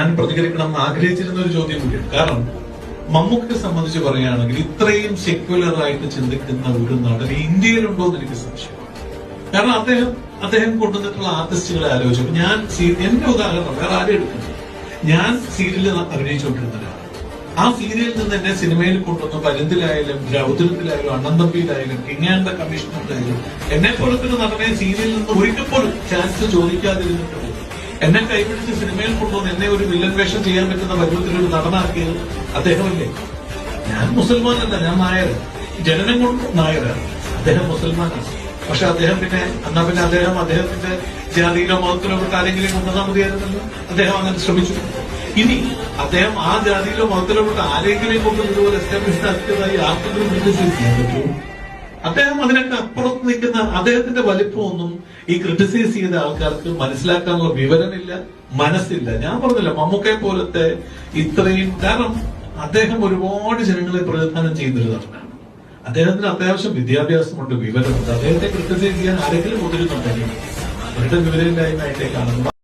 ഞാൻ പ്രതികരിക്കണമെന്ന് ആഗ്രഹിച്ചിരുന്ന ഒരു ചോദ്യം കൂടിയാണ്. കാരണം മമ്മൂക്കയെ സംബന്ധിച്ച് പറയുകയാണെങ്കിൽ ഇത്രയും സെക്യുലർ ആയിട്ട് ചിന്തിക്കുന്ന ഒരു നടൻ ഇന്ത്യയിലുണ്ടോ എന്ന് എനിക്ക് സംശയമാണ്. കാരണം അദ്ദേഹം കൊണ്ടുവന്നിട്ടുള്ള ആർട്ടിസ്റ്റുകളെ ആലോചിച്ചു. ഞാൻ എന്റെ ഉദാഹരണം വേറെ ആരും എടുക്കുന്നു. ഞാൻ സീരിയലിൽ അഭിനയിച്ചുകൊണ്ടിരുന്ന ഒരാളാണ്. ആ സീരിയലിൽ നിന്ന് എന്നെ സിനിമയിൽ കൊണ്ടുവന്ന പരുന്തിലായാലും രൗദ്രത്തിലായാലും അണ്ണന്തമ്പിയിലായാലും കിങ് ആൻഡ് ദ കമ്മീഷണറിലായാലും എന്നെ പോലത്തെ ഒരു നടനെ സീരിയലിൽ നിന്ന് ഒരിക്കൽ പോലും ചാൻസ് ചോദിക്കാതിരുന്നിട്ടുണ്ട്. എന്നെ കൈപിടിച്ച് സിനിമയിൽ കൊണ്ടുവന്ന് എന്നെ ഒരു വില്ലൻ വേഷം ചെയ്യാൻ പറ്റുന്ന പരുവത്തിലൊരു നടനാക്കിയത് അദ്ദേഹമല്ലേ. ഞാൻ മുസൽമാനല്ല, ഞാൻ നായരാണ്. ജനനം കൊണ്ട് നായരാണ്. അദ്ദേഹം മുസൽമാനാണ്. പക്ഷെ അദ്ദേഹം പിന്നെ അദ്ദേഹത്തിന്റെ ജാതിയിലോ മതത്തിലോ പെട്ട ആരെങ്കിലും കൊണ്ടുവന്നാൽ മതിയായിരുന്നല്ലോ. അദ്ദേഹം അങ്ങനെ ശ്രമിച്ചു. ഇനി അദ്ദേഹം ആ ജാതിയിലോ മതത്തിലോ പെട്ട ആരെങ്കിലും കൊണ്ട് ഇതുപോലെ എസ്റ്റാബ്ലിഷ് ആക്കിയതായി ആർക്കെങ്കിലും ക്രിറ്റിസൈസ് ചെയ്യാൻ പറ്റുമോ? അദ്ദേഹം അതിനൊക്കെ അപ്പുറത്ത് നിൽക്കുന്ന അദ്ദേഹത്തിന്റെ വലിപ്പമൊന്നും ഈ ക്രിട്ടിസൈസ് ചെയ്ത ആൾക്കാർക്ക് മനസ്സിലാക്കാനുള്ള വിവരമില്ല, മനസ്സില്ല. ഞാൻ പറഞ്ഞില്ല, മമ്മൂക്കയെ പോലത്തെ ഇത്രയും, കാരണം അദ്ദേഹം ഒരുപാട് ജനങ്ങളെ പ്രതിനിധാനം ചെയ്യുന്നൊരു നടനാണ്. അദ്ദേഹത്തിന് അത്യാവശ്യം വിദ്യാഭ്യാസമുണ്ട്, വിവരമുണ്ട്. അദ്ദേഹത്തെ ക്രിട്ടിസൈസ് ചെയ്യാൻ ആരെങ്കിലും മുതിരുന്നുണ്ടെങ്കിൽ അവരുടെ വിവരമില്ലായ്മയായിട്ടേ കാണുന്നു.